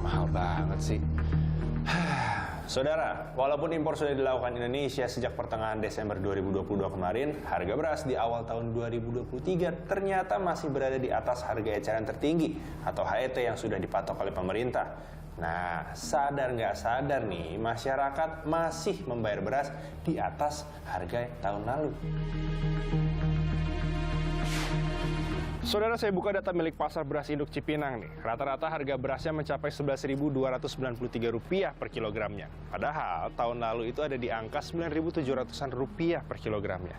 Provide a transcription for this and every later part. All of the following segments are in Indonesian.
Mahal banget sih. Saudara, walaupun impor sudah dilakukan Indonesia sejak pertengahan Desember 2022 kemarin, harga beras di awal tahun 2023 ternyata masih berada di atas harga eceran tertinggi atau HET yang sudah dipatok oleh pemerintah. Nah, sadar nggak sadar nih, masyarakat masih membayar beras di atas harga tahun lalu. Saudara, saya buka data milik Pasar Beras Induk Cipinang nih. Rata-rata harga berasnya mencapai Rp11.293 per kilogramnya. Padahal tahun lalu itu ada di angka Rp9.700-an per kilogramnya.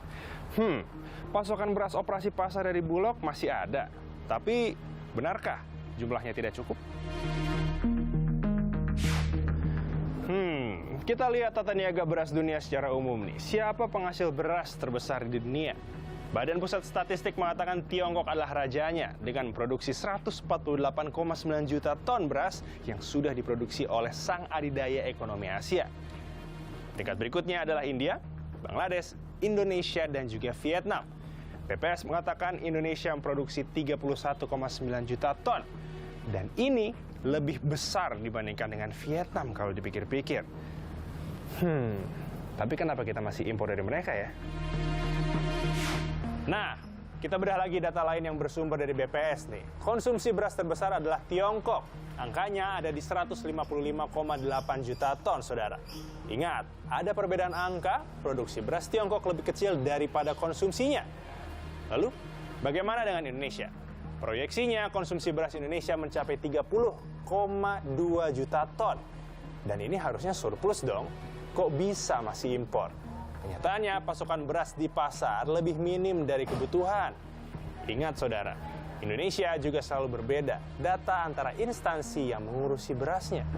Pasokan beras operasi pasar dari Bulog masih ada. Tapi benarkah jumlahnya tidak cukup? Kita lihat tata niaga beras dunia secara umum nih. Siapa penghasil beras terbesar di dunia? Badan Pusat Statistik mengatakan Tiongkok adalah rajanya dengan produksi 148,9 juta ton beras yang sudah diproduksi oleh sang adidaya ekonomi Asia. Tingkat berikutnya adalah India, Bangladesh, Indonesia, dan juga Vietnam. BPS mengatakan Indonesia memproduksi 31,9 juta ton. Dan ini lebih besar dibandingkan dengan Vietnam kalau dipikir-pikir. Tapi kenapa kita masih impor dari mereka ya? Nah, kita bedah lagi data lain yang bersumber dari BPS nih. Konsumsi beras terbesar adalah Tiongkok. Angkanya ada di 155,8 juta ton, saudara. Ingat, ada perbedaan angka, produksi beras Tiongkok lebih kecil daripada konsumsinya. Lalu, bagaimana dengan Indonesia? Proyeksinya konsumsi beras Indonesia mencapai 30,2 juta ton. Dan ini harusnya surplus dong. Kok bisa masih impor? Kenyataannya, pasokan beras di pasar lebih minim dari kebutuhan. Ingat, saudara, Indonesia juga selalu berbeda data antara instansi yang mengurusi berasnya.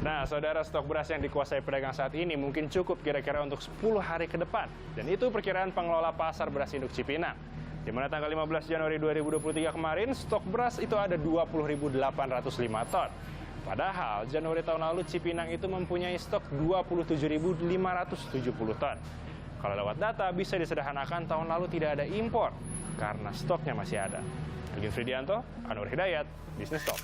Nah, saudara, stok beras yang dikuasai pedagang saat ini mungkin cukup kira-kira untuk 10 hari ke depan. Dan itu perkiraan pengelola Pasar Beras Induk Cipinang. Di mana tanggal 15 Januari 2023 kemarin, stok beras itu ada 20.805 ton. Padahal Januari tahun lalu Cipinang itu mempunyai stok 27.570 ton. Kalau lewat data bisa disederhanakan tahun lalu tidak ada impor karena stoknya masih ada. Alvin Fridianto, Anwar Hidayat, Business Talk.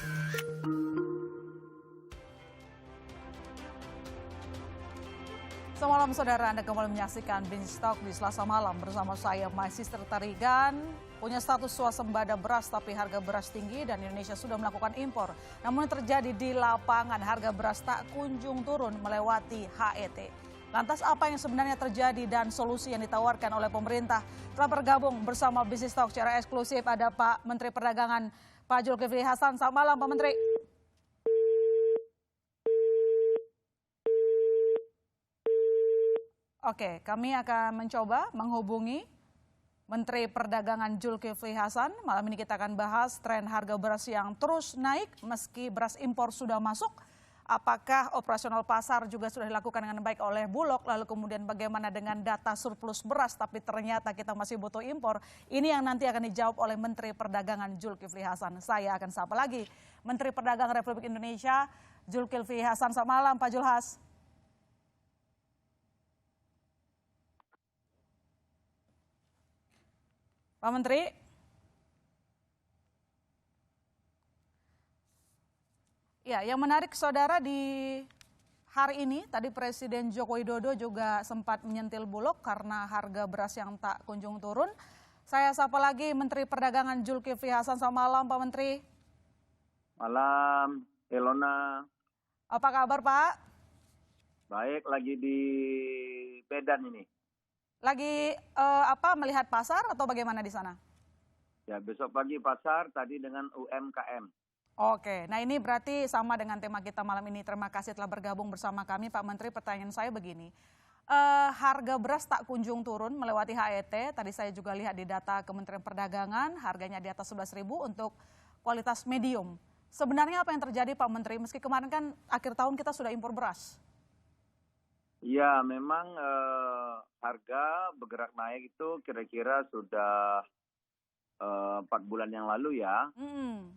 Selamat malam saudara, Anda kembali menyaksikan Business Talk di Selasa malam bersama saya, My Sister Tarigan. Punya status swasembada beras tapi harga beras tinggi dan Indonesia sudah melakukan impor. Namun yang terjadi di lapangan harga beras tak kunjung turun melewati HET. Lantas apa yang sebenarnya terjadi dan solusi yang ditawarkan oleh pemerintah? Telah bergabung bersama Business Talk secara eksklusif ada Pak Menteri Perdagangan Pak Zulkifli Hasan. Selamat malam Pak Menteri. Oke, kami akan mencoba menghubungi Menteri Perdagangan Zulkifli Hasan. Malam ini kita akan bahas tren harga beras yang terus naik meski beras impor sudah masuk. Apakah operasional pasar juga sudah dilakukan dengan baik oleh Bulog? Lalu kemudian bagaimana dengan data surplus beras tapi ternyata kita masih butuh impor? Ini yang nanti akan dijawab oleh Menteri Perdagangan Zulkifli Hasan. Saya akan sapa lagi Menteri Perdagangan Republik Indonesia Zulkifli Hasan. Selamat malam Pak Zulhas. Pak Menteri. Ya, yang menarik saudara di hari ini tadi Presiden Joko Widodo juga sempat menyentil Bulog karena harga beras yang tak kunjung turun. Saya sapa lagi Menteri Perdagangan Zulkifli Hasan. Selamat malam Pak Menteri. Malam, Elona. Apa kabar Pak? Baik, lagi di Medan ini. Lagi melihat pasar atau bagaimana di sana? Ya, besok pagi pasar, tadi dengan UMKM. Oke, nah ini berarti sama dengan tema kita malam ini. Terima kasih telah bergabung bersama kami Pak Menteri. Pertanyaan saya begini, harga beras tak kunjung turun melewati HET. Tadi saya juga lihat di data Kementerian Perdagangan, harganya di atas 11.000 untuk kualitas medium. Sebenarnya apa yang terjadi Pak Menteri? Meski kemarin kan akhir tahun kita sudah impor beras. Ya, memang harga bergerak naik itu kira-kira sudah 4 bulan yang lalu ya.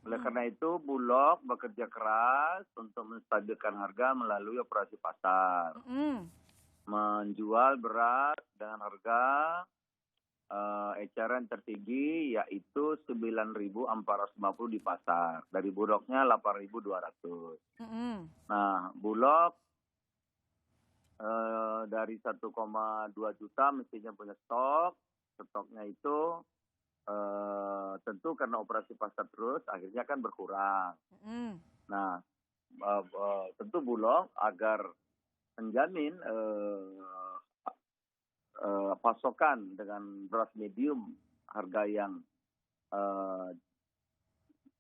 Oleh karena itu Bulog bekerja keras untuk menstabilkan harga melalui operasi pasar. Menjual beras dengan harga eceran tertinggi yaitu 9.450 di pasar. Dari Bulognya 8.200. Nah, Bulog dari 1,2 juta mestinya punya stok. Stoknya itu tentu karena operasi pasar terus akhirnya kan berkurang. Nah, tentu Bulog agar menjamin pasokan dengan beras medium harga yang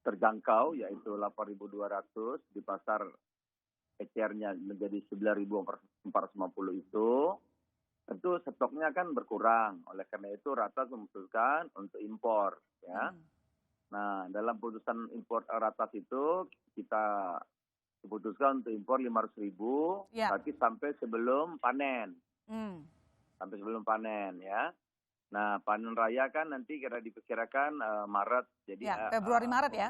terjangkau yaitu 8.200 di pasar ECR-nya menjadi 9.450 itu tentu stoknya kan berkurang. Oleh karena itu Ratas memutuskan untuk impor ya. Nah, dalam putusan impor Ratas itu kita diputuskan untuk impor 500.000 tapi sampai sebelum panen. Sampai sebelum panen ya. Nah, panen raya kan nanti diperkirakan Maret. Jadi Februari Maret ya.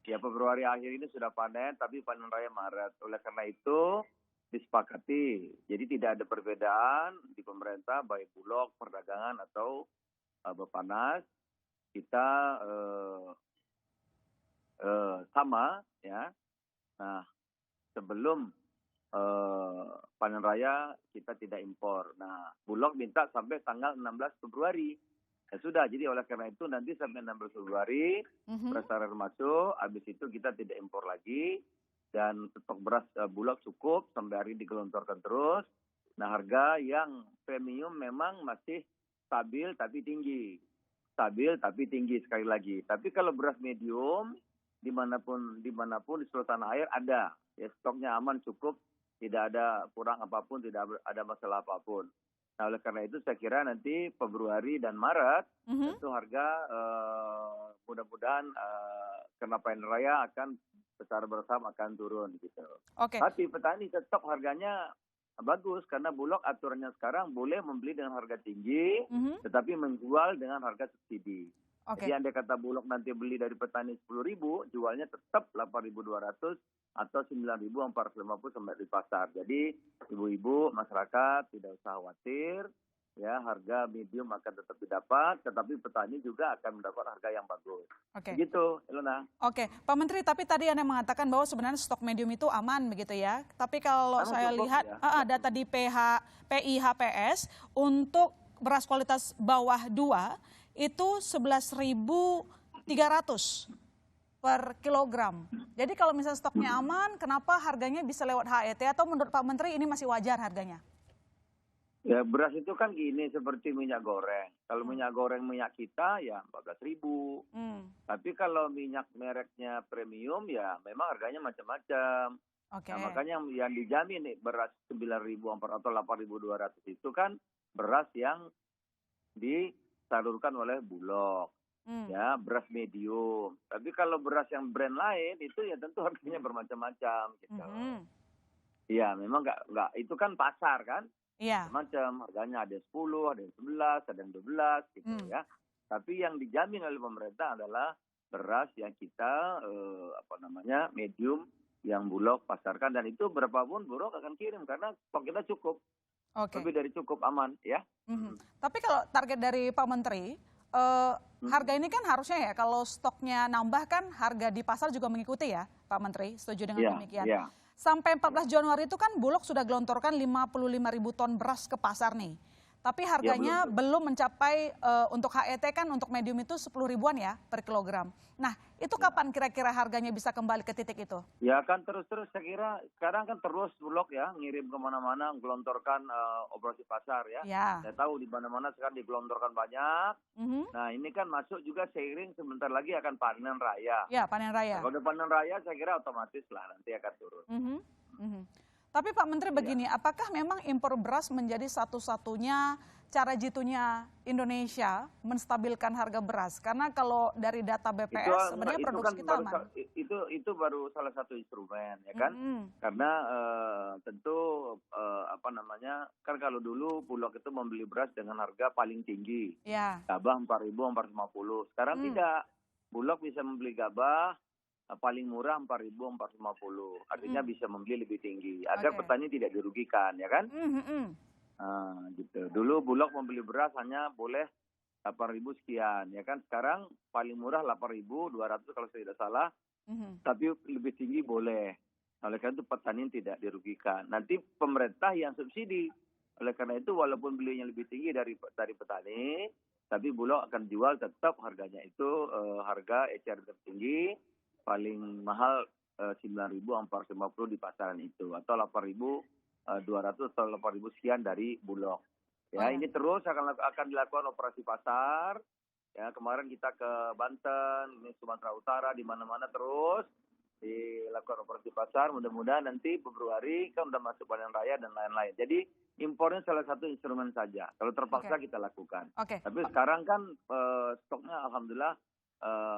Februari akhir ini sudah panen, tapi panen raya Maret. Oleh karena itu disepakati. Jadi tidak ada perbedaan di pemerintah baik Bulog, perdagangan atau Beppanas. Kita sama ya. Nah, sebelum panen raya kita tidak impor. Nah, Bulog minta sampai tanggal 16 Februari. Ya sudah, jadi oleh karena itu nanti sampai 16 Februari beras harus masuk, habis itu kita tidak impor lagi dan stok beras Bulog cukup sampai hari ini digelontorkan terus. Nah, harga yang premium memang masih stabil tapi tinggi. Stabil tapi tinggi sekali lagi. Tapi kalau beras medium dimanapun di seluruh tanah air ada. Ya, stoknya aman cukup, tidak ada kurang apapun, tidak ada masalah apapun. Nah, oleh karena itu saya kira nanti Februari dan Maret tentu harga mudah-mudahan karena panen raya akan secara bersama akan turun gitu. Tapi petani tetap harganya bagus karena Bulog aturannya sekarang boleh membeli dengan harga tinggi tetapi menjual dengan harga subsidi. Jadi andai kata Bulog nanti beli dari petani 10.000, jualnya tetap 8.200 atau 9.450 sampai di pasar. Jadi ibu-ibu masyarakat tidak usah khawatir, ya harga medium akan tetap didapat, tetapi petani juga akan mendapat harga yang bagus. Begitu, Ilona. Pak Menteri, tapi tadi Anda mengatakan bahwa sebenarnya stok medium itu aman begitu ya. Tapi kalau saya lihat data di PIHPS untuk beras kualitas bawah 2 itu 11.300 per kilogram. Jadi kalau misalnya stoknya aman, kenapa harganya bisa lewat HET atau menurut Pak Menteri ini masih wajar harganya? Ya, beras itu kan gini seperti minyak goreng. Kalau minyak goreng minyak kita ya 14.000. Tapi kalau minyak mereknya premium ya memang harganya macam-macam. Nah, makanya yang dijamin nih beras 9.400 atau 8.200 itu kan beras yang disalurkan oleh Bulog. Ya, beras medium. Tapi kalau beras yang brand lain itu ya tentu harganya bermacam-macam gitu. Iya, memang enggak itu kan pasar kan? Macam harganya ada 10, ada 11, ada 12 gitu ya. Tapi yang dijamin oleh pemerintah adalah beras yang kita medium yang Bulog pasarkan dan itu berapapun Bulog akan kirim karena stok kita cukup. Lebih dari cukup, aman ya. Tapi kalau target dari Pak Menteri, harga ini kan harusnya ya kalau stoknya nambah kan harga di pasar juga mengikuti ya Pak Menteri, setuju dengan demikian? Sampai 14 Januari itu kan Bulog sudah gelontorkan 55.000 ton beras ke pasar nih. Tapi harganya belum mencapai untuk HET kan untuk medium itu 10.000-an ya per kilogram. Nah itu kapan kira-kira harganya bisa kembali ke titik itu? Ya kan terus-terus saya kira sekarang kan terus Bulog ya ngirim kemana-mana gelontorkan operasi pasar ya. Saya tahu di mana-mana sekarang digelontorkan banyak. Nah ini kan masuk juga seiring sebentar lagi akan panen raya. Ya panen raya. Nah, kalau panen raya saya kira otomatis lah nanti akan turun. Tapi Pak Menteri begini, apakah memang impor beras menjadi satu-satunya cara jitunya Indonesia menstabilkan harga beras? Karena kalau dari data BPS sebenarnya produksi kita aman. Itu baru salah satu instrumen ya kan? Karena tentu kan kalau dulu Bulog itu membeli beras dengan harga paling tinggi. Gabah 4.450. Sekarang tidak. Bulog bisa membeli gabah paling murah 4.450. Artinya bisa membeli lebih tinggi agar petani tidak dirugikan ya kan? Gitu. Dulu Bulog membeli beras hanya boleh 8.000 sekian, ya kan. Sekarang paling murah 8.200 kalau saya tidak salah, tapi lebih tinggi boleh. Oleh karena itu petani tidak dirugikan. Nanti pemerintah yang subsidi. Oleh karena itu walaupun belinya lebih tinggi dari petani, tapi Bulog akan jual tetap harganya itu harga eceran tertinggi, paling mahal 9.450 di pasaran itu, atau 8.200 atau 8.000 sekian dari Bulog. Ya, ini terus akan dilakukan operasi pasar. Ya, kemarin kita ke Banten, ini Sumatera Utara, di mana-mana terus dilakukan operasi pasar. Mudah-mudahan nanti Februari kan udah masuk panen raya dan lain-lain. Jadi impornya salah satu instrumen saja. Kalau terpaksa kita lakukan. Tapi sekarang kan stoknya alhamdulillah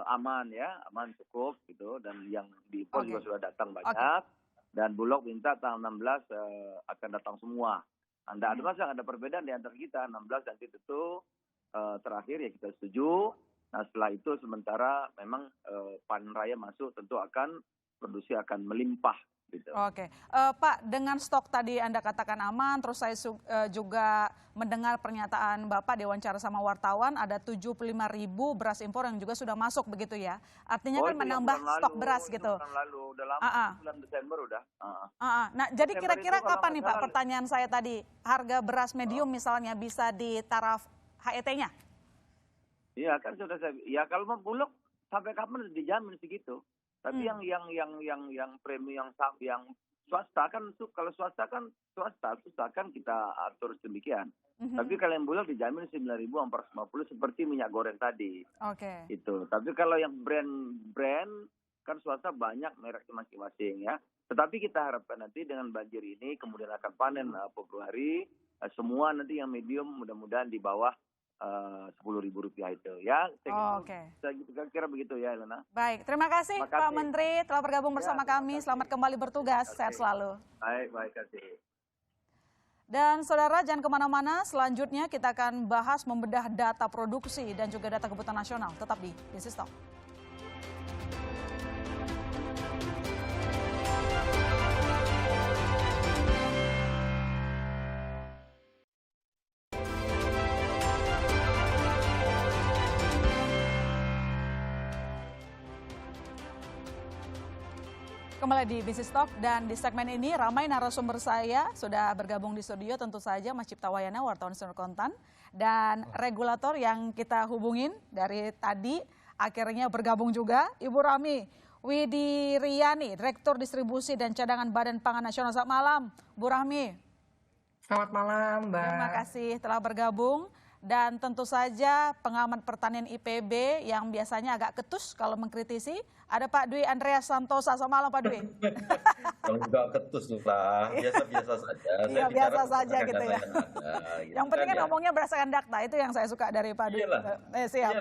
aman ya, aman cukup gitu, dan yang diimpor juga sudah datang banyak. Dan Bulog minta tanggal 16 akan datang semua. Anda ada masa ada perbedaan di antara kita, 16 nanti tentu terakhir ya kita setuju. Nah setelah itu sementara memang panen raya masuk tentu akan produksi akan melimpah. Gitu. Pak, dengan stok tadi Anda katakan aman, terus saya juga mendengar pernyataan Bapak diwawancara sama wartawan ada 75.000 beras impor yang juga sudah masuk begitu ya. Artinya kan menambah stok beras gitu. Bulan lalu, udah lama, bulan Desember udah. Nah, jadi kira-kira kapan nih Pak pertanyaan saya tadi, harga beras medium misalnya bisa di taraf HET-nya? Iya kan sudah saya, ya kalau mau Bulog sampai kapan dijamin segitu. Tapi yang premium yang swasta kan, kalau swasta kan kita atur sedemikian. Tapi kalau yang Bulog dijamin 9.450 seperti minyak goreng tadi. Itu. Tapi kalau yang brand kan swasta banyak merek masing-masing ya. Tetapi kita harapkan nanti dengan banjir ini kemudian akan panen Februari, semua nanti yang medium mudah-mudahan di bawah Rp10.000 itu ya. Saya kira begitu ya, Elena. Baik, terima kasih Pak Menteri telah bergabung bersama kami. Selamat kembali bertugas, sehat selalu. Baik, kasih. Dan saudara jangan kemana-mana, selanjutnya kita akan bahas membedah data produksi dan juga data kebutuhan nasional. Tetap di Business Talk. Kembali di Business Talk dan di segmen ini ramai narasumber saya sudah bergabung di studio, tentu saja Mas Cipta Wayana, wartawan Sumber Kontan, dan regulator yang kita hubungin dari tadi akhirnya bergabung juga, Ibu Rami Widiriani, Direktur Distribusi dan Cadangan Badan Pangan Nasional. Selamat malam, Bu Rami. Selamat malam, Mbak. Terima kasih telah bergabung. Dan tentu saja pengamat pertanian IPB yang biasanya agak ketus kalau mengkritisi, ada Pak Dwi Andreas Santosa. Selamat malam Pak Dwi. Kalau nggak ketus lah, biasa-biasa saja. Iya, biasa saja gitu ya. Yang penting kan ngomongnya berdasarkan data, itu yang saya suka dari Pak Dwi. Siap.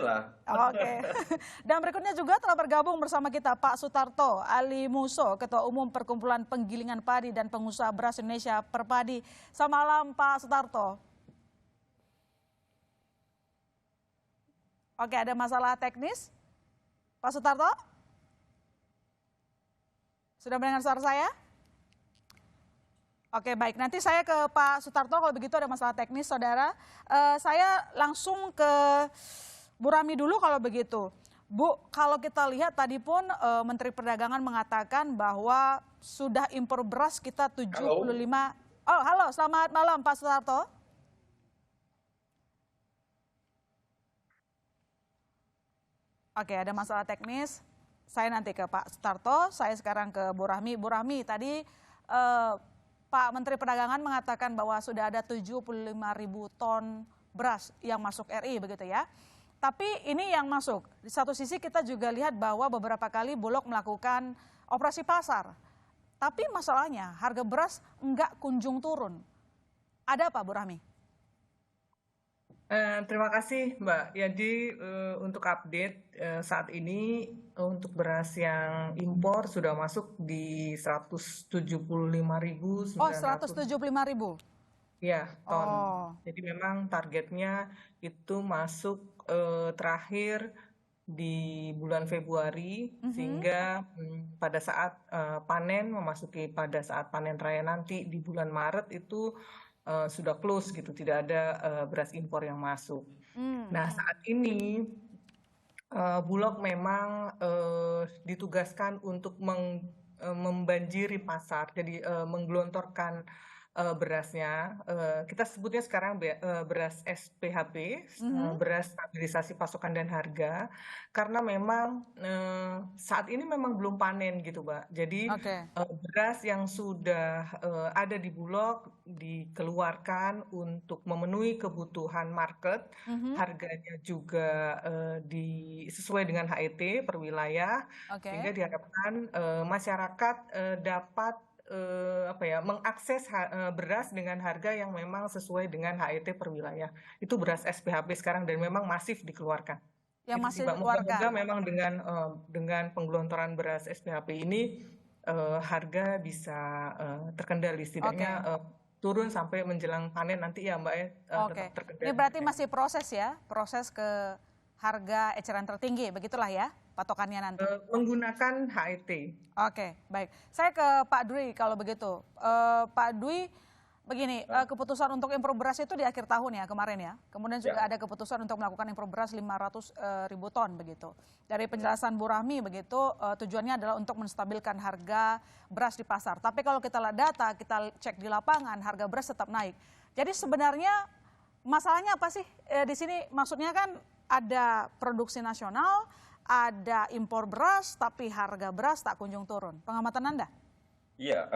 Dan berikutnya juga telah bergabung bersama kita Pak Sutarto Ali Muso, Ketua Umum Perkumpulan Penggilingan Padi dan Pengusaha Beras Indonesia Perpadi. Selamat malam Pak Sutarto. Ada masalah teknis? Pak Sutarto? Sudah mendengar suara saya? Baik. Nanti saya ke Pak Sutarto kalau begitu ada masalah teknis, saudara. Saya langsung ke Bu Rami dulu kalau begitu. Bu, kalau kita lihat tadi pun Menteri Perdagangan mengatakan bahwa sudah impor beras kita 75. Halo, selamat malam Pak Sutarto. Ada masalah teknis. Saya nanti ke Pak Sutarto, saya sekarang ke Bu Rahmi. Bu Rahmi, tadi Pak Menteri Perdagangan mengatakan bahwa sudah ada 75.000 ton beras yang masuk RI begitu ya. Tapi ini yang masuk. Di satu sisi kita juga lihat bahwa beberapa kali Bulog melakukan operasi pasar. Tapi masalahnya harga beras enggak kunjung turun. Ada apa Bu Rahmi? Terima kasih Mbak. Jadi untuk update saat ini untuk beras yang impor sudah masuk di 175.000. 175.000? Ya, ton. Jadi memang targetnya itu masuk terakhir di bulan Februari, sehingga pada saat panen, memasuki pada saat panen raya nanti di bulan Maret itu sudah close gitu, tidak ada beras impor yang masuk. Nah, saat ini Bulog memang ditugaskan untuk membanjiri pasar, jadi menggelontorkan berasnya. Kita sebutnya sekarang beras SPHP, beras stabilisasi pasokan dan harga, karena memang saat ini memang belum panen gitu, Mbak. Jadi beras yang sudah ada di Bulog dikeluarkan untuk memenuhi kebutuhan market, harganya juga sesuai dengan HET per wilayah, sehingga diharapkan masyarakat dapat mengakses beras dengan harga yang memang sesuai dengan HET per wilayah. Itu beras SPHP sekarang dan memang masif dikeluarkan. Yang gitu masih sih, Mbak. dikeluarkan. Moga-moga memang dengan penggelontoran beras SPHP ini harga bisa terkendali, setidaknya turun sampai menjelang panen nanti ya, Mbak, tetap terkendali. Ini berarti masih proses ya, proses ke harga eceran tertinggi, begitulah ya patokannya nanti. Menggunakan HET. Oke, baik. Saya ke Pak Dwi kalau begitu. Pak Dwi, begini, keputusan untuk impor beras itu di akhir tahun ya kemarin ya. Kemudian juga ada keputusan untuk melakukan impor beras 500.000 ton begitu. Dari penjelasan Bu Rahmi begitu, tujuannya adalah untuk menstabilkan harga beras di pasar. Tapi kalau kita lihat data, kita cek di lapangan, harga beras tetap naik. Jadi sebenarnya masalahnya apa sih di sini? Maksudnya kan ada produksi nasional, ada impor beras, tapi harga beras tak kunjung turun. Pengamatan Anda? Iya,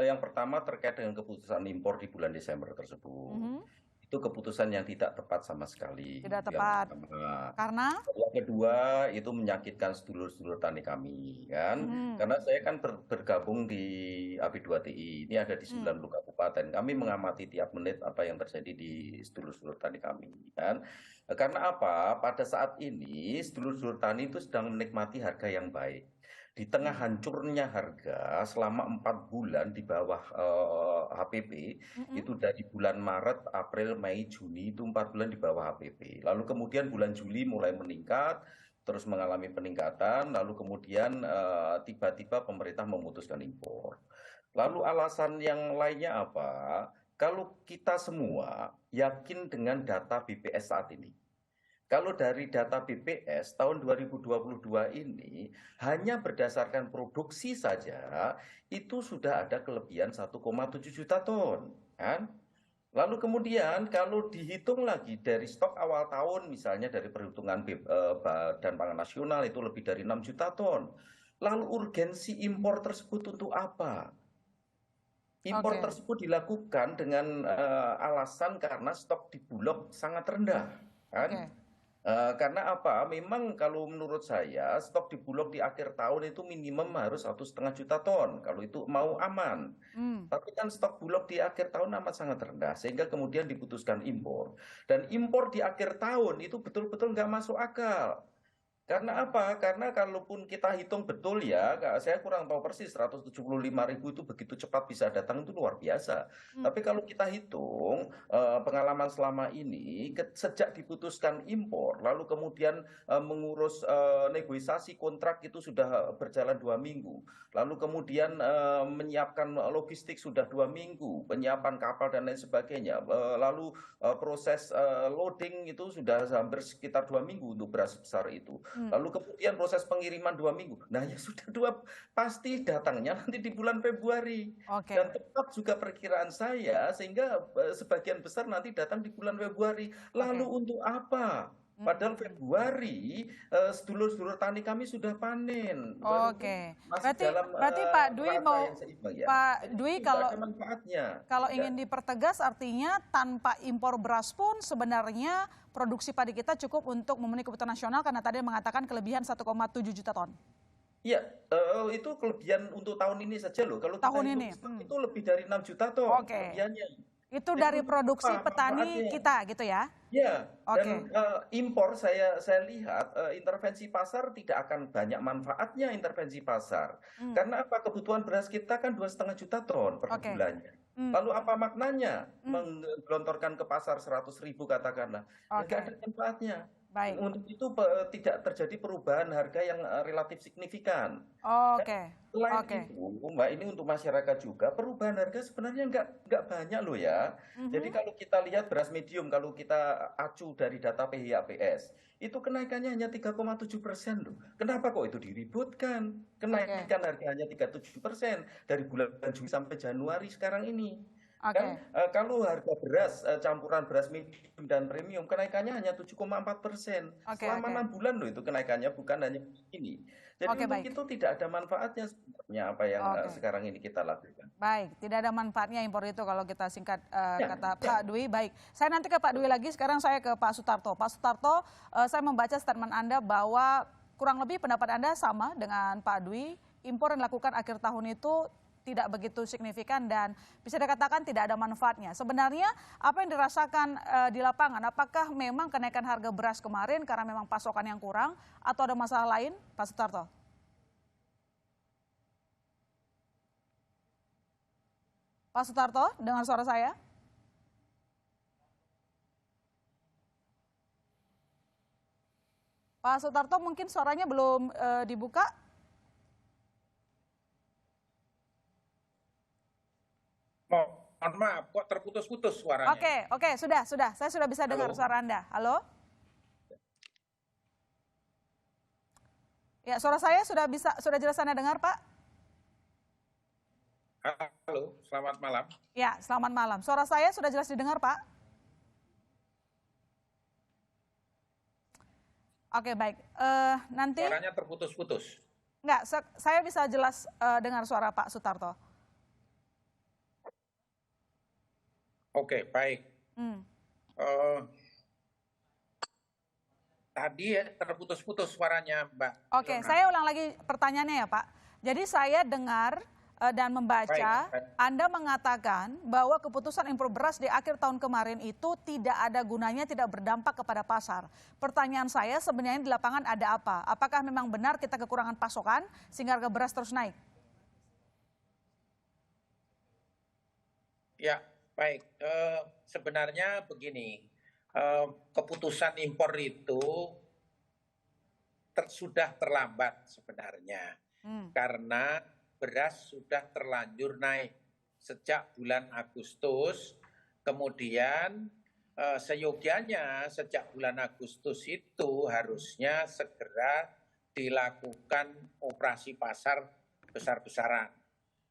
yang pertama terkait dengan keputusan impor di bulan Desember tersebut. Itu keputusan yang tidak tepat sama sekali. Tidak tepat. Karena? Yang kedua, itu menyakitkan sedulur-sedulur tani kami, kan? Karena saya kan bergabung di AB2TI, ini ada di 90 kabupaten. Kami mengamati tiap menit apa yang terjadi di sedulur-sedulur tani kami, kan? Karena apa? Pada saat ini, sedulur-sedulur tani itu sedang menikmati harga yang baik. Di tengah hancurnya harga selama 4 bulan di bawah HPP, itu dari bulan Maret, April, Mei, Juni, itu 4 bulan di bawah HPP. Lalu kemudian bulan Juli mulai meningkat, terus mengalami peningkatan, lalu kemudian tiba-tiba pemerintah memutuskan impor. Lalu alasan yang lainnya apa? Kalau kita semua yakin dengan data BPS saat ini, kalau dari data BPS tahun 2022 ini hanya berdasarkan produksi saja itu sudah ada kelebihan 1,7 juta ton, kan? Lalu kemudian kalau dihitung lagi dari stok awal tahun, misalnya dari perhitungan Badan Pangan Nasional itu lebih dari 6 juta ton. Lalu urgensi impor tersebut untuk apa? Impor tersebut dilakukan dengan alasan karena stok di Bulog sangat rendah, kan? Karena apa? Memang kalau menurut saya stok di Bulog di akhir tahun itu minimum harus 1,5 juta ton kalau itu mau aman. Tapi kan stok Bulog di akhir tahun amat sangat rendah sehingga kemudian diputuskan impor. Dan impor di akhir tahun itu betul-betul nggak masuk akal. Karena apa? Karena kalaupun kita hitung betul ya, saya kurang tahu persis 175.000 itu begitu cepat bisa datang itu luar biasa. Tapi kalau kita hitung pengalaman selama ini, sejak diputuskan impor, lalu kemudian mengurus negosiasi kontrak itu sudah berjalan 2 minggu. Lalu kemudian menyiapkan logistik sudah 2 minggu, penyiapan kapal dan lain sebagainya. Lalu proses loading itu sudah hampir sekitar 2 minggu untuk beras besar itu. Lalu kemudian proses pengiriman 2 minggu. Nah ya sudah pasti datangnya nanti di bulan Februari. Dan tepat juga perkiraan saya sehingga sebagian besar nanti datang di bulan Februari. Lalu untuk apa? Padahal Februari sedulur-sedulur tani kami sudah panen. Berarti Pak Dwi mau Pak Dwi kalau ingin dipertegas artinya tanpa impor beras pun sebenarnya produksi padi kita cukup untuk memenuhi kebutuhan nasional karena tadi mengatakan kelebihan 1,7 juta ton. Iya, itu kelebihan untuk tahun ini saja loh. Kalau tahun ini itu lebih dari 6 juta ton kelebihannya. Itu dari produksi petani kita gitu ya? Ya, dan impor saya lihat intervensi pasar tidak akan banyak manfaatnya intervensi pasar. Karena apa? Kebutuhan beras kita kan 2,5 juta ton per bulannya. Lalu apa maknanya menggelontorkan ke pasar 100.000 katakanlah? Nggak ada manfaatnya. Baik. Untuk itu tidak terjadi perubahan harga yang relatif signifikan. Oke. Selain Oke. itu, Mbak, ini untuk masyarakat juga, perubahan harga sebenarnya nggak banyak loh ya. Jadi kalau kita lihat beras medium, kalau kita acu dari data PHPS, itu kenaikannya hanya 3,7% loh. Kenapa kok itu diributkan? Kenaikan harga hanya 37% dari bulan Juli sampai Januari sekarang ini. Kan kalau harga beras campuran beras medium dan premium kenaikannya hanya 7,4%. Selama 6 bulan loh itu kenaikannya, bukan hanya ini. Jadi untuk itu tidak ada manfaatnya sebenarnya apa yang sekarang ini kita lakukan. Baik, tidak ada manfaatnya impor itu kalau kita singkat kata Pak Dwi. Baik, saya nanti ke Pak Dwi lagi, sekarang saya ke Pak Sutarto. Pak Sutarto, saya membaca statement Anda bahwa kurang lebih pendapat Anda sama dengan Pak Dwi, impor yang dilakukan akhir tahun itu tidak begitu signifikan dan bisa dikatakan tidak ada manfaatnya. Sebenarnya apa yang dirasakan di lapangan? Apakah memang kenaikan harga beras kemarin karena memang pasokan yang kurang atau ada masalah lain, Pak Sutarto? Pak Sutarto, dengar suara saya? Pak Sutarto mungkin suaranya belum dibuka. Mohon maaf, kok terputus-putus suaranya. Oke, sudah. Saya sudah bisa dengar suara Anda. Halo? Ya, suara saya sudah jelas Anda dengar, Pak? Halo, selamat malam. Ya, selamat malam. Suara saya sudah jelas didengar, Pak? Oke, baik. Nanti Suaranya terputus-putus. Enggak, saya bisa jelas dengar suara Pak Sutarto. Oke, baik. Tadi ya terputus-putus suaranya, Mbak. Oke, saya ulang lagi pertanyaannya ya, Pak. Jadi saya dengar dan membaca Anda mengatakan bahwa keputusan impor beras di akhir tahun kemarin itu tidak ada gunanya, tidak berdampak kepada pasar. Pertanyaan saya sebenarnya di lapangan ada apa? Apakah memang benar kita kekurangan pasokan sehingga harga beras terus naik? Ya, baik. Sebenarnya begini, keputusan impor itu sudah terlambat sebenarnya. Karena beras sudah terlanjur naik sejak bulan Agustus, kemudian seyogianya sejak bulan Agustus itu harusnya segera dilakukan operasi pasar besar-besaran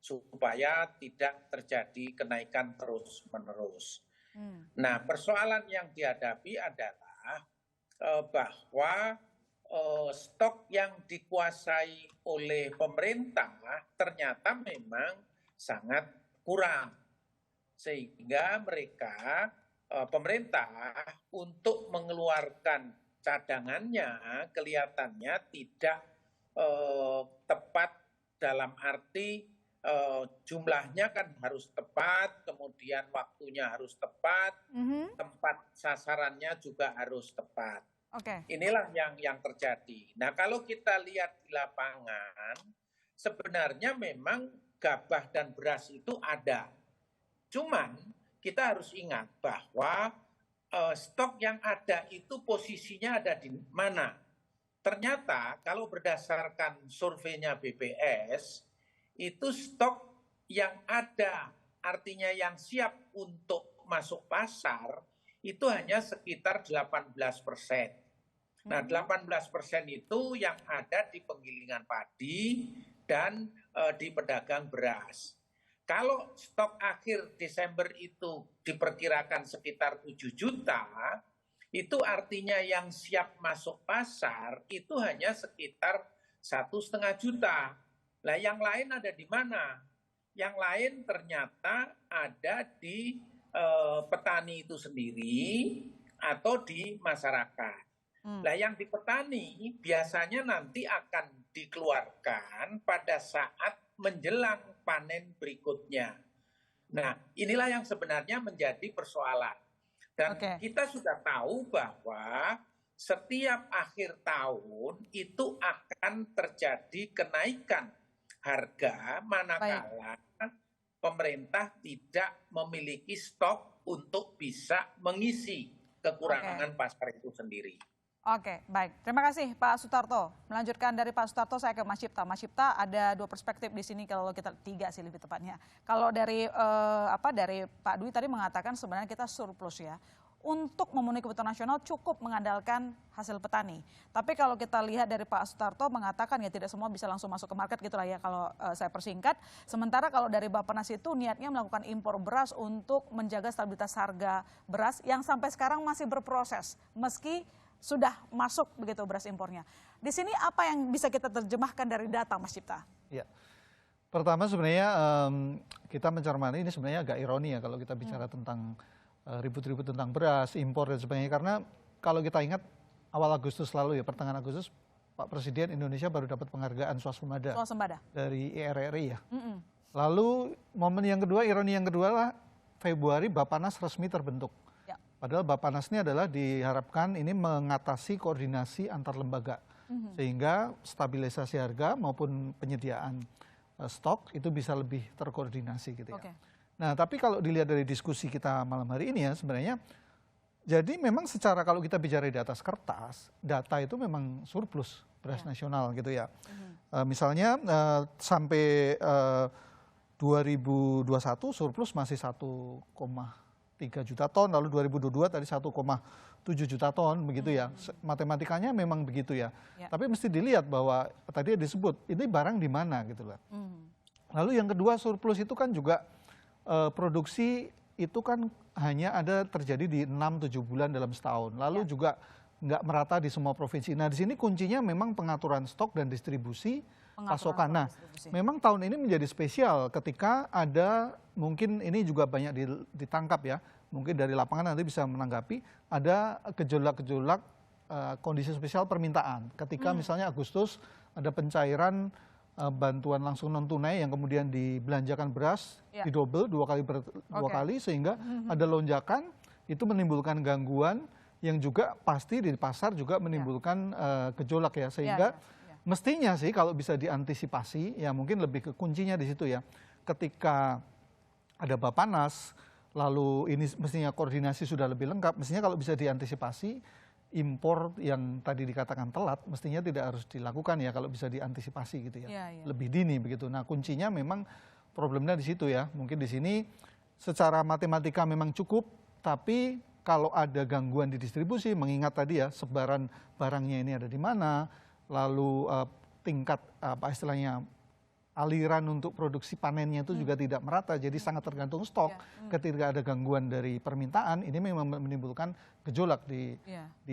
supaya tidak terjadi kenaikan terus-menerus. Nah, persoalan yang dihadapi adalah bahwa stok yang dikuasai oleh pemerintah ternyata memang sangat kurang. Sehingga pemerintah untuk mengeluarkan cadangannya kelihatannya tidak tepat dalam arti jumlahnya kan harus tepat, kemudian waktunya harus tepat, tempat sasarannya juga harus tepat. Inilah yang terjadi. Nah, kalau kita lihat di lapangan, sebenarnya memang gabah dan beras itu ada. Cuman kita harus ingat bahwa stok yang ada itu posisinya ada di mana. Ternyata kalau berdasarkan surveinya BPS, itu stok yang ada, artinya yang siap untuk masuk pasar, itu hanya sekitar 18%. Nah, 18% itu yang ada di penggilingan padi dan di pedagang beras. Kalau stok akhir Desember itu diperkirakan sekitar 7 juta, itu artinya yang siap masuk pasar itu hanya sekitar 1,5 juta. Nah, yang lain ada di mana? Yang lain ternyata ada di petani itu sendiri atau di masyarakat. Nah, yang di petani biasanya nanti akan dikeluarkan pada saat menjelang panen berikutnya. Nah, inilah yang sebenarnya menjadi persoalan. Dan kita sudah tahu bahwa setiap akhir tahun itu akan terjadi kenaikan harga manakala pemerintah tidak memiliki stok untuk bisa mengisi kekurangan pasar itu sendiri. Oke, baik. Terima kasih Pak Sutarto. Melanjutkan dari Pak Sutarto, saya ke Mas Cipta. Mas Cipta, ada dua perspektif di sini, kalau kita tiga sih lebih tepatnya. Kalau dari dari Pak Dwi tadi mengatakan sebenarnya kita surplus ya. Untuk memenuhi kebutuhan nasional cukup mengandalkan hasil petani. Tapi kalau kita lihat dari Pak Sutarto mengatakan ya tidak semua bisa langsung masuk ke market gitulah ya kalau saya persingkat. Sementara kalau dari Bappenas itu niatnya melakukan impor beras untuk menjaga stabilitas harga beras yang sampai sekarang masih berproses. Meski sudah masuk begitu beras impornya. Di sini apa yang bisa kita terjemahkan dari data, Mas Cipta? Ya, pertama sebenarnya kita mencermati ini sebenarnya agak ironi ya kalau kita bicara tentang ribut-ribut tentang beras, impor dan sebagainya. Karena kalau kita ingat awal Agustus lalu ya, pertengahan Agustus, Pak Presiden Indonesia baru dapat penghargaan swasembada dari IRRI ya. Lalu momen yang kedua, ironi yang kedua lah Februari Bappenas resmi terbentuk. Padahal Bappenas ini adalah diharapkan ini mengatasi koordinasi antar lembaga. Sehingga stabilisasi harga maupun penyediaan stok itu bisa lebih terkoordinasi gitu ya. Nah tapi kalau dilihat dari diskusi kita malam hari ini ya sebenarnya, jadi memang secara kalau kita bicara di atas kertas, data itu memang surplus beras nasional gitu ya. Misalnya sampai 2021 surplus masih 1,3 juta ton, lalu 2022 tadi 1,7 juta ton begitu ya. Matematikanya memang begitu ya. Tapi mesti dilihat bahwa tadi disebut ini barang di mana gitu lah. Lalu yang kedua surplus itu kan juga produksi itu kan hanya ada terjadi di 6-7 bulan dalam setahun. Lalu juga nggak merata di semua provinsi. Nah di sini kuncinya memang pengaturan stok dan distribusi pasokan. Nah, memang tahun ini menjadi spesial ketika ada mungkin ini juga banyak ditangkap ya, mungkin dari lapangan nanti bisa menanggapi, ada gejolak-gejolak kondisi spesial permintaan. Ketika misalnya Agustus ada pencairan bantuan langsung non tunai yang kemudian dibelanjakan beras didobel dua kali sehingga ada lonjakan, itu menimbulkan gangguan yang juga pasti di pasar juga menimbulkan gejolak ya, sehingga mestinya sih kalau bisa diantisipasi, ya mungkin lebih ke kuncinya di situ ya. Ketika ada Bappenas, lalu ini mestinya koordinasi sudah lebih lengkap, mestinya kalau bisa diantisipasi, impor yang tadi dikatakan telat, mestinya tidak harus dilakukan ya kalau bisa diantisipasi gitu ya. Lebih dini begitu. Nah kuncinya memang problemnya di situ ya. Mungkin di sini secara matematika memang cukup, tapi kalau ada gangguan di distribusi, mengingat tadi ya sebaran barangnya ini ada di mana, lalu tingkat apa istilahnya aliran untuk produksi panennya itu juga tidak merata, jadi sangat tergantung stok. Ketika ada gangguan dari permintaan, ini memang menimbulkan gejolak di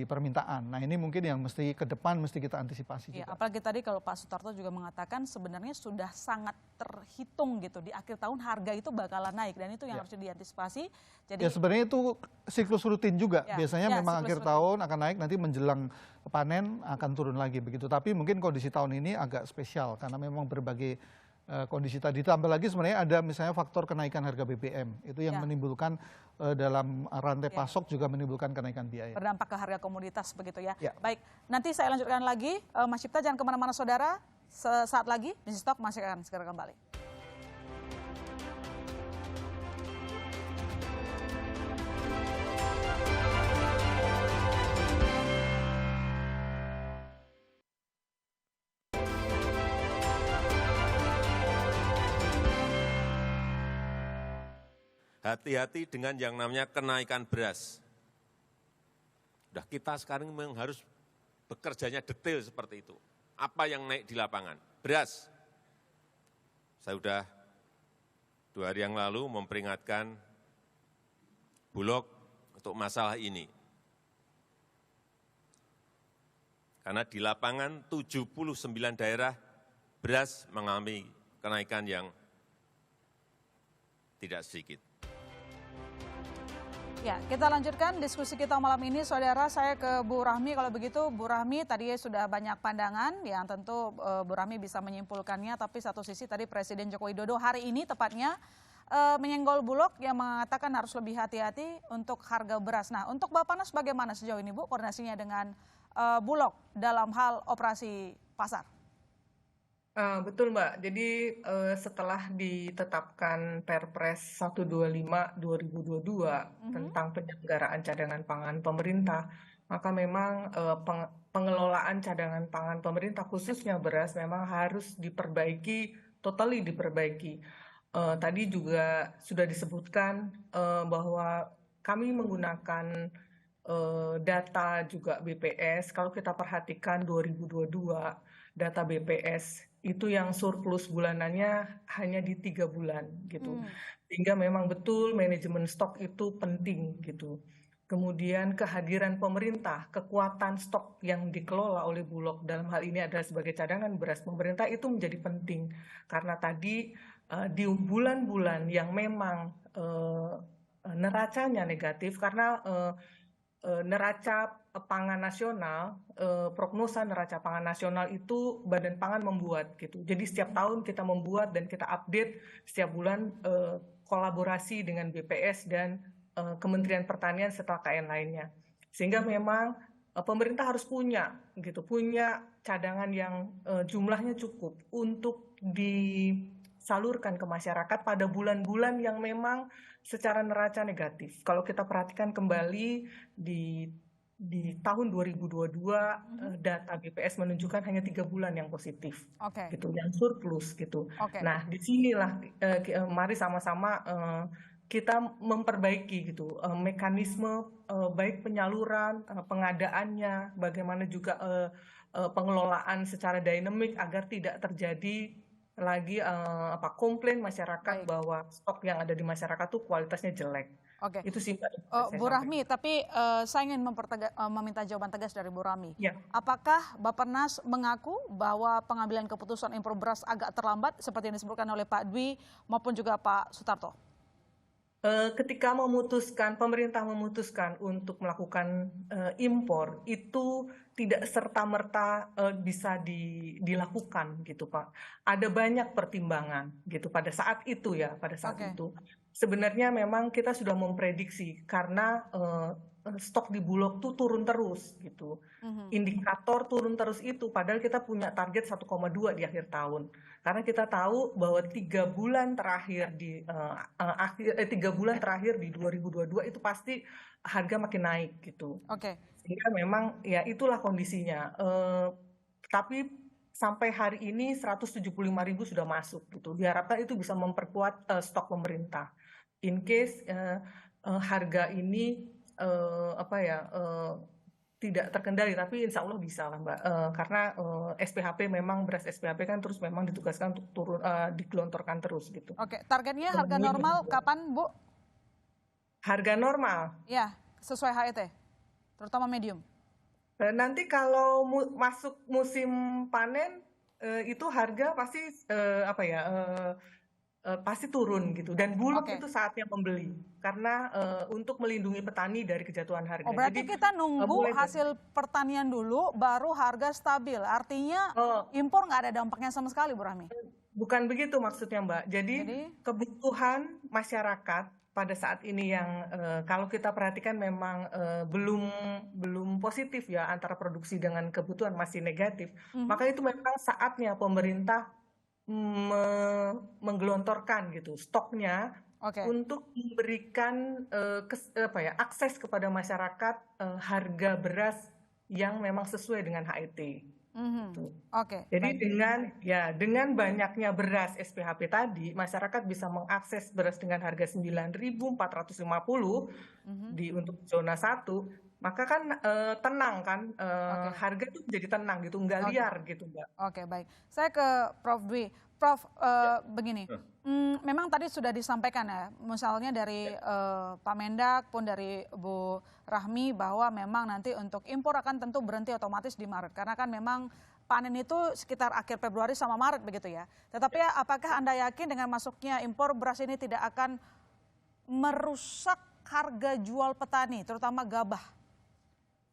permintaan. Nah ini mungkin yang mesti ke depan mesti kita antisipasi juga. Apalagi tadi kalau Pak Sutarto juga mengatakan sebenarnya sudah sangat terhitung gitu, di akhir tahun harga itu bakalan naik dan itu yang harus diantisipasi. Jadi ya sebenarnya itu siklus rutin juga, biasanya memang akhir tahun akan naik, nanti menjelang panen akan turun lagi begitu. Tapi mungkin kondisi tahun ini agak spesial karena memang berbagai kondisi tadi. Ditambah lagi sebenarnya ada misalnya faktor kenaikan harga BBM. Itu yang menimbulkan dalam rantai pasok juga menimbulkan kenaikan biaya. Berdampak ke harga komoditas begitu ya. Baik, nanti saya lanjutkan lagi. Mas Cipta jangan kemana-mana saudara. Sesaat lagi Bisnis Talk masih akan segera kembali. Hati-hati dengan yang namanya kenaikan beras. Udah kita sekarang memang harus bekerjanya detail seperti itu. Apa yang naik di lapangan? Beras. Saya sudah 2 hari yang lalu memperingatkan Bulog untuk masalah ini. Karena di lapangan 79 daerah beras mengalami kenaikan yang tidak sedikit. Ya, kita lanjutkan diskusi kita malam ini, saudara. Saya ke Bu Rahmi. Kalau begitu, Bu Rahmi tadi sudah banyak pandangan yang tentu Bu Rahmi bisa menyimpulkannya. Tapi satu sisi tadi Presiden Joko Widodo hari ini tepatnya menyenggol Bulog yang mengatakan harus lebih hati-hati untuk harga beras. Nah, untuk Bappenas bagaimana sejauh ini, Bu, koordinasinya dengan Bulog dalam hal operasi pasar? Betul Mbak, jadi setelah ditetapkan Perpres 125/2022 tentang penyelenggaraan cadangan pangan pemerintah, maka memang pengelolaan cadangan pangan pemerintah khususnya beras memang harus diperbaiki, totally diperbaiki. Tadi juga sudah disebutkan bahwa kami menggunakan data juga BPS. Kalau kita perhatikan 2022 data BPS itu yang surplus bulanannya hanya di 3 bulan gitu. Sehingga memang betul manajemen stok itu penting gitu. Kemudian kehadiran pemerintah, kekuatan stok yang dikelola oleh Bulog dalam hal ini adalah sebagai cadangan beras pemerintah itu menjadi penting. Karena tadi di bulan-bulan yang memang neracanya negatif, karena neraca pangan nasional, prognosa neraca pangan nasional itu Badan Pangan membuat gitu. Jadi setiap tahun kita membuat dan kita update setiap bulan kolaborasi dengan BPS dan Kementerian Pertanian serta KN lainnya. Sehingga memang pemerintah harus punya cadangan yang jumlahnya cukup untuk disalurkan ke masyarakat pada bulan-bulan yang memang secara neraca negatif. Kalau kita perhatikan kembali di tahun 2022 data BPS menunjukkan hanya 3 bulan yang positif, gitu, yang surplus gitu. Nah, disinilah mari sama-sama kita memperbaiki gitu mekanisme baik penyaluran, pengadaannya, bagaimana juga pengelolaan secara dinamik agar tidak terjadi lagi komplain masyarakat bahwa stok yang ada di masyarakat tuh kualitasnya jelek. Itu sih Mbak. Bu Rahmi, tapi saya ingin meminta jawaban tegas dari Bu Rahmi. Ya. Apakah Bappenas mengaku bahwa pengambilan keputusan impor beras agak terlambat seperti yang disebutkan oleh Pak Dwi maupun juga Pak Sutarto? Ketika pemerintah memutuskan untuk melakukan impor itu tidak serta-merta bisa dilakukan gitu Pak. Ada banyak pertimbangan gitu pada saat itu ya, itu. Sebenarnya memang kita sudah memprediksi karena stok di Bulog tuh turun terus gitu. Indikator turun terus itu padahal kita punya target 1,2 di akhir tahun. Karena kita tahu bahwa 3 bulan terakhir di 3 bulan terakhir di 2022 itu pasti harga makin naik gitu. Sehingga memang ya itulah kondisinya. Tapi sampai hari ini 175.000 sudah masuk gitu. Diharapkan itu bisa memperkuat stok pemerintah. In case harga ini tidak terkendali, tapi insya Allah bisa lah Mbak, karena SPHP memang beras SPHP kan terus memang ditugaskan untuk turun digelontorkan terus gitu. Targetnya harga normal kapan Bu? Harga normal? Ya, sesuai HET, terutama medium. Nanti kalau masuk musim panen itu harga pasti pasti turun gitu, dan Bulog itu saatnya membeli karena untuk melindungi petani dari kejatuhan harga. Berarti jadi, kita nunggu hasil pertanian dulu baru harga stabil, artinya impor nggak ada dampaknya sama sekali Bu Rahmi? Bukan begitu maksudnya Mbak, jadi kebutuhan masyarakat pada saat ini yang kalau kita perhatikan memang belum positif ya, antara produksi dengan kebutuhan masih negatif, maka itu memang saatnya pemerintah menggelontorkan gitu stoknya untuk memberikan akses kepada masyarakat harga beras yang memang sesuai dengan HET. Jadi dengan banyaknya beras SPHP tadi, masyarakat bisa mengakses beras dengan harga 9.450 untuk zona 1. Maka kan tenang kan, harga itu jadi tenang gitu, nggak liar gitu Mbak. Baik. Saya ke Prof Dwi. Prof, begini, memang tadi sudah disampaikan ya, misalnya dari Pak Mendak pun dari Bu Rahmi bahwa memang nanti untuk impor akan tentu berhenti otomatis di Maret. Karena kan memang panen itu sekitar akhir Februari sama Maret begitu ya. Tetapi apakah Anda yakin dengan masuknya impor beras ini tidak akan merusak harga jual petani, terutama gabah?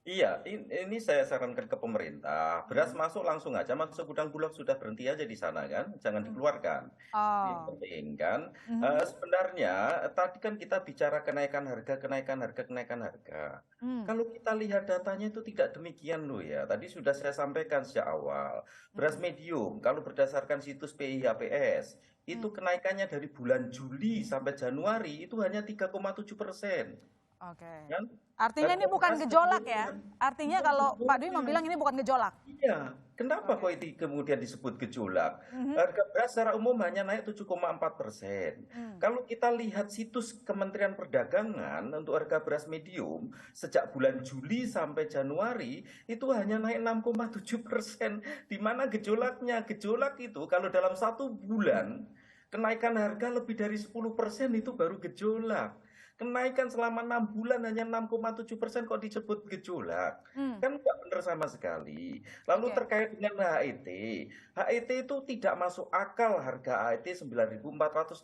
Iya, ini saya sarankan ke pemerintah, beras masuk langsung aja, masuk gudang Bulog, sudah berhenti aja di sana kan, jangan dikeluarkan. Ini penting kan. Sebenarnya tadi kan kita bicara kenaikan harga. Kalau kita lihat datanya itu tidak demikian loh ya. Tadi sudah saya sampaikan sejak awal, beras medium kalau berdasarkan situs PIHPS itu kenaikannya dari bulan Juli sampai Januari itu hanya 3,7%. Oke. Kan? Artinya ini Harga bukan beras gejolak ya? kemudian Artinya bukan kalau Pak Dwi gejolak. bilang ini bukan gejolak. Iya, kenapa kok itu kemudian disebut gejolak? Harga beras secara umum hanya naik 7,4%. Kalau kita lihat situs Kementerian Perdagangan untuk harga beras medium sejak bulan Juli sampai Januari itu hanya naik 6,7%. Di mana gejolaknya? Gejolak itu kalau dalam 1 bulan kenaikan harga lebih dari 10% itu baru gejolak. Kenaikan selama 6 bulan hanya 6,7% kok disebut gejolak. Kan nggak benar sama sekali. Lalu Oke. terkait dengan HET. HET itu tidak masuk akal harga HET 9.450.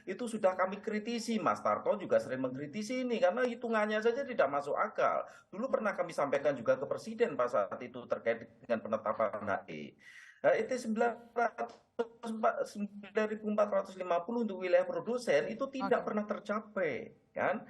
Itu sudah kami kritisi. Mas Tarto juga sering mengkritisi ini karena hitungannya saja tidak masuk akal. Dulu pernah kami sampaikan juga ke Presiden pada saat itu terkait dengan penetapan HET. HET 9.450 untuk wilayah produsen itu tidak Oke. pernah tercapai, kan?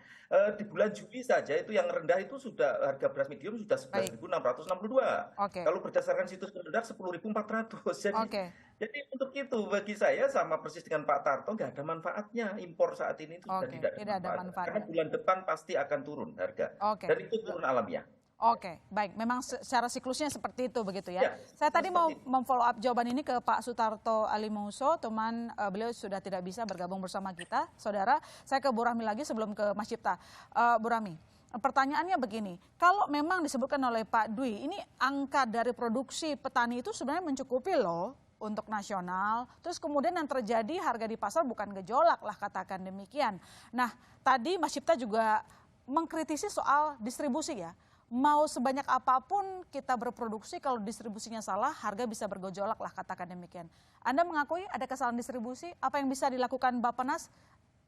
Di bulan Juli saja itu yang rendah itu sudah harga beras medium sudah Baik. 11.662. Oke. Kalau berdasarkan situs rendah 10.400. Oke. Jadi untuk itu bagi saya sama persis dengan Pak Tarto nggak ada manfaatnya impor saat ini itu sudah Oke, tidak tidak ada ada manfaat. Karena manfaatnya. bulan depan pasti akan turun harga. Oke. Dan itu turun alamiah. Oke, baik. Memang secara siklusnya seperti itu begitu ya. Ya, Saya tadi mau seperti itu. memfollow up jawaban ini ke Pak Sutarto Alimuso, teman beliau sudah tidak bisa bergabung bersama kita. Saudara, saya ke Bu Rahmi lagi sebelum ke Mas Cipta. Bu Rahmi, pertanyaannya begini, kalau memang disebutkan oleh Pak Dwi, ini angka dari produksi petani itu sebenarnya mencukupi loh untuk nasional. Terus kemudian yang terjadi harga di pasar bukan gejolak lah, katakan demikian. Nah, tadi Mas Cipta juga mengkritisi soal distribusi ya. Mau sebanyak apapun kita berproduksi, kalau distribusinya salah, harga bisa bergejolak lah, katakan demikian. Anda mengakui ada kesalahan distribusi, apa yang bisa dilakukan Bappenas?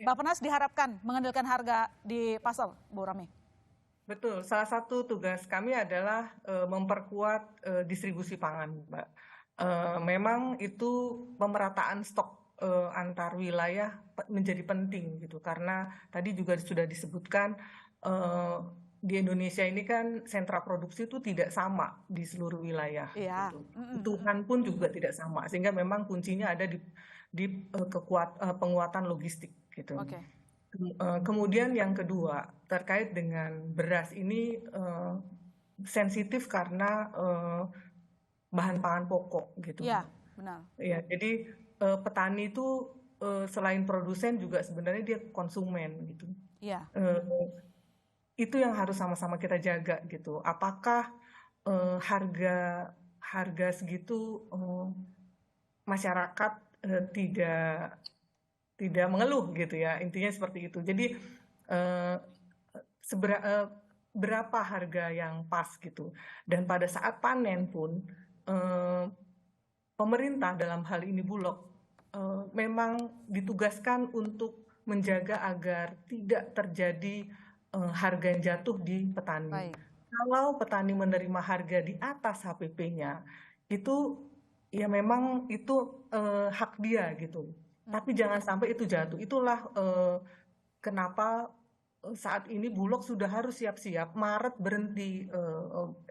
Bappenas diharapkan mengendalikan harga di pasar, Bu Rahmi. Betul, salah satu tugas kami adalah memperkuat distribusi pangan, Mbak. Memang itu pemerataan stok antar wilayah menjadi penting gitu, karena tadi juga sudah disebutkan di Indonesia ini kan sentra produksi itu tidak sama di seluruh wilayah. Iya. Gitu. Kebutuhan pun juga tidak sama, sehingga memang kuncinya ada di penguatan logistik gitu. Oke. Kemudian yang kedua terkait dengan beras ini sensitif karena bahan pangan pokok gitu. Iya, benar. Ya, jadi petani itu selain produsen juga sebenarnya dia konsumen gitu. Iya. Itu yang harus sama-sama kita jaga gitu. Apakah harga segitu masyarakat tidak mengeluh gitu ya, intinya seperti itu. Jadi berapa harga yang pas gitu. Dan pada saat panen pun pemerintah dalam hal ini Bulog memang ditugaskan untuk menjaga agar tidak terjadi harga yang jatuh di petani. Baik. Kalau petani menerima harga di atas HPP-nya, itu ya memang itu hak dia gitu. Tapi jangan sampai itu jatuh. Itulah kenapa saat ini Bulog sudah harus siap-siap. Maret berhenti,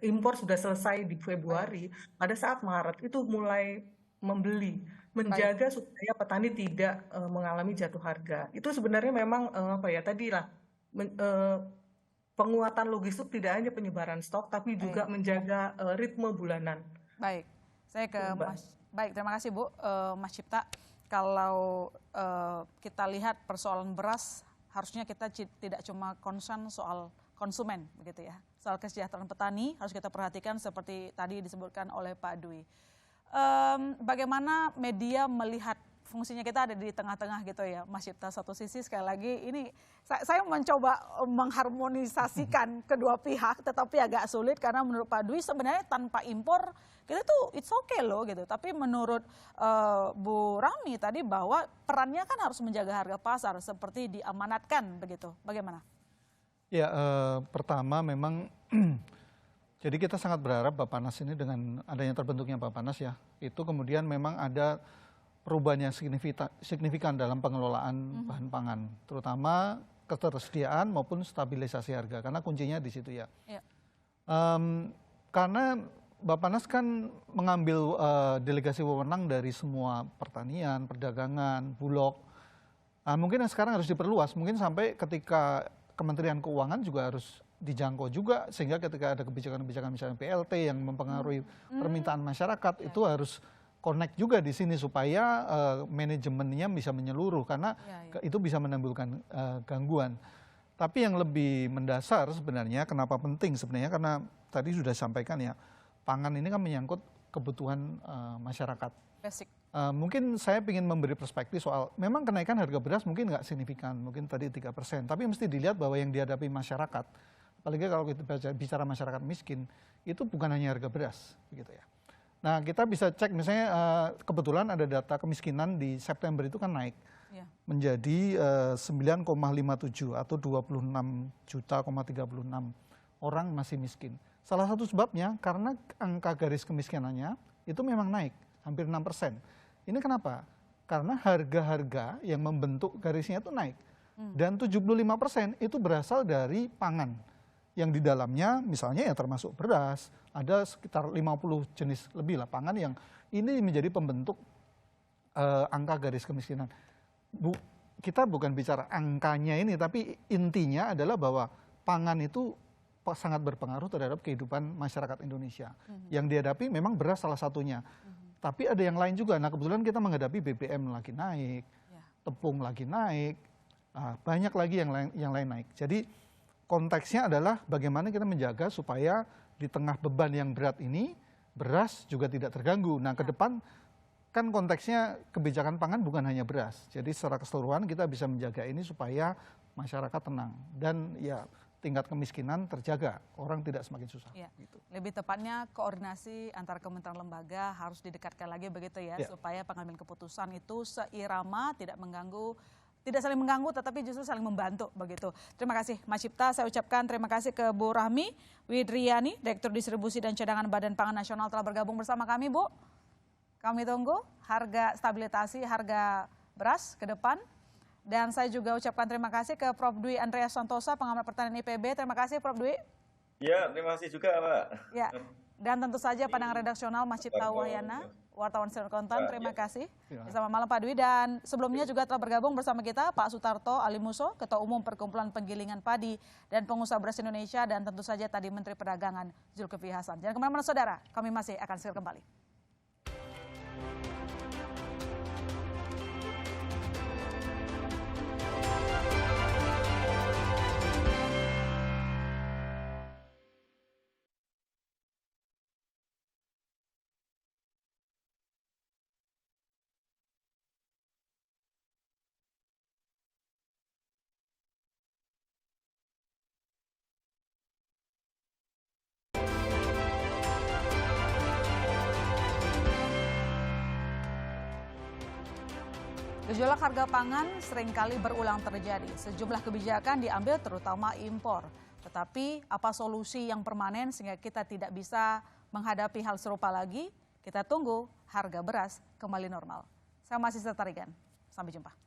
impor sudah selesai di Februari. Pada saat Maret itu mulai membeli, menjaga supaya petani tidak mengalami jatuh harga. Itu sebenarnya memang penguatan logistik tidak hanya penyebaran stok, tapi juga menjaga ritme bulanan. Baik, saya ke Mas. Baik, terima kasih Bu, Mas Cipta. Kalau kita lihat persoalan beras, harusnya kita tidak cuma concern soal konsumen, begitu ya. Soal kesejahteraan petani harus kita perhatikan seperti tadi disebutkan oleh Pak Dwi. Bagaimana media melihat fungsinya, kita ada di tengah-tengah gitu ya, Mas Cipta. Satu sisi sekali lagi ini saya mencoba mengharmonisasikan kedua pihak, tetapi agak sulit karena menurut Pak Dwi sebenarnya tanpa impor kita tuh it's okay loh gitu. Tapi menurut Bu Rahmi tadi bahwa perannya kan harus menjaga harga pasar seperti diamanatkan begitu. Bagaimana? Ya, pertama memang jadi kita sangat berharap Bappenas ini dengan adanya terbentuknya Bappenas ya, itu kemudian memang ada perubahan yang signifikan dalam pengelolaan bahan pangan, terutama ketersediaan maupun stabilisasi harga, karena kuncinya di situ ya. Ya. Karena Bappenas kan mengambil delegasi wewenang dari semua pertanian, perdagangan, Bulog. Mungkin yang sekarang harus diperluas, mungkin sampai ketika Kementerian Keuangan juga harus dijangkau juga, sehingga ketika ada kebijakan-kebijakan misalnya BLT yang mempengaruhi permintaan masyarakat, itu harus connect juga di sini supaya manajemennya bisa menyeluruh, karena itu bisa menimbulkan gangguan. Tapi yang lebih mendasar sebenarnya, kenapa penting sebenarnya, karena tadi sudah disampaikan ya, pangan ini kan menyangkut kebutuhan masyarakat. Basic. Mungkin saya ingin memberi perspektif soal, memang kenaikan harga beras mungkin nggak signifikan, mungkin tadi 3%, tapi mesti dilihat bahwa yang dihadapi masyarakat, apalagi kalau kita bicara masyarakat miskin, itu bukan hanya harga beras, gitu ya. Nah, kita bisa cek misalnya kebetulan ada data kemiskinan di September itu kan naik menjadi 9,57 atau 26,36 orang masih miskin. Salah satu sebabnya karena angka garis kemiskinannya itu memang naik, hampir 6%. Ini kenapa? Karena harga-harga yang membentuk garisnya itu naik. Dan 75% itu berasal dari pangan. Yang di dalamnya misalnya ya termasuk beras, ada sekitar 50 jenis lebih lah pangan yang ini menjadi pembentuk angka garis kemiskinan. Kita bukan bicara angkanya ini, tapi intinya adalah bahwa pangan itu sangat berpengaruh terhadap kehidupan masyarakat Indonesia. Yang dihadapi memang beras salah satunya. Tapi ada yang lain juga. Nah, kebetulan kita menghadapi BBM lagi naik, tepung lagi naik, banyak lagi yang lain naik. Jadi konteksnya adalah bagaimana kita menjaga supaya di tengah beban yang berat ini, beras juga tidak terganggu. Nah, ke depan kan konteksnya kebijakan pangan bukan hanya beras. Jadi secara keseluruhan kita bisa menjaga ini supaya masyarakat tenang. Dan ya tingkat kemiskinan terjaga, orang tidak semakin susah. Ya. Gitu. Lebih tepatnya koordinasi antar kementerian lembaga harus didekatkan lagi begitu ya, supaya pengambilan keputusan itu seirama, tidak saling mengganggu, tetapi justru saling membantu begitu. Terima kasih Mas Cipta, saya ucapkan terima kasih ke Bu Rahmi Widriani, Direktur Distribusi dan Cadangan Badan Pangan Nasional telah bergabung bersama kami, Bu. Kami tunggu stabilisasi harga beras ke depan. Dan saya juga ucapkan terima kasih ke Prof. Dwi Andreas Santosa, pengamat pertanian IPB. Terima kasih Prof. Dwi. Ya, terima kasih juga Pak. Ya, dan tentu saja pandangan redaksional Mas Cipta Wahyana, wartawan Sinar Kontan. Terima kasih. Selamat malam Pak Dwi. Dan sebelumnya juga telah bergabung bersama kita Pak Sutarto Alimuso, Ketua Umum Perkumpulan Penggilingan Padi dan Pengusaha Beras Indonesia, dan tentu saja tadi Menteri Perdagangan Zulkifli Hasan. Jangan kemana-mana saudara, kami masih akan segera kembali. Gejolak harga pangan seringkali berulang terjadi. Sejumlah kebijakan diambil terutama impor. Tetapi apa solusi yang permanen sehingga kita tidak bisa menghadapi hal serupa lagi? Kita tunggu harga beras kembali normal. Saya masih Tarigan. Sampai jumpa.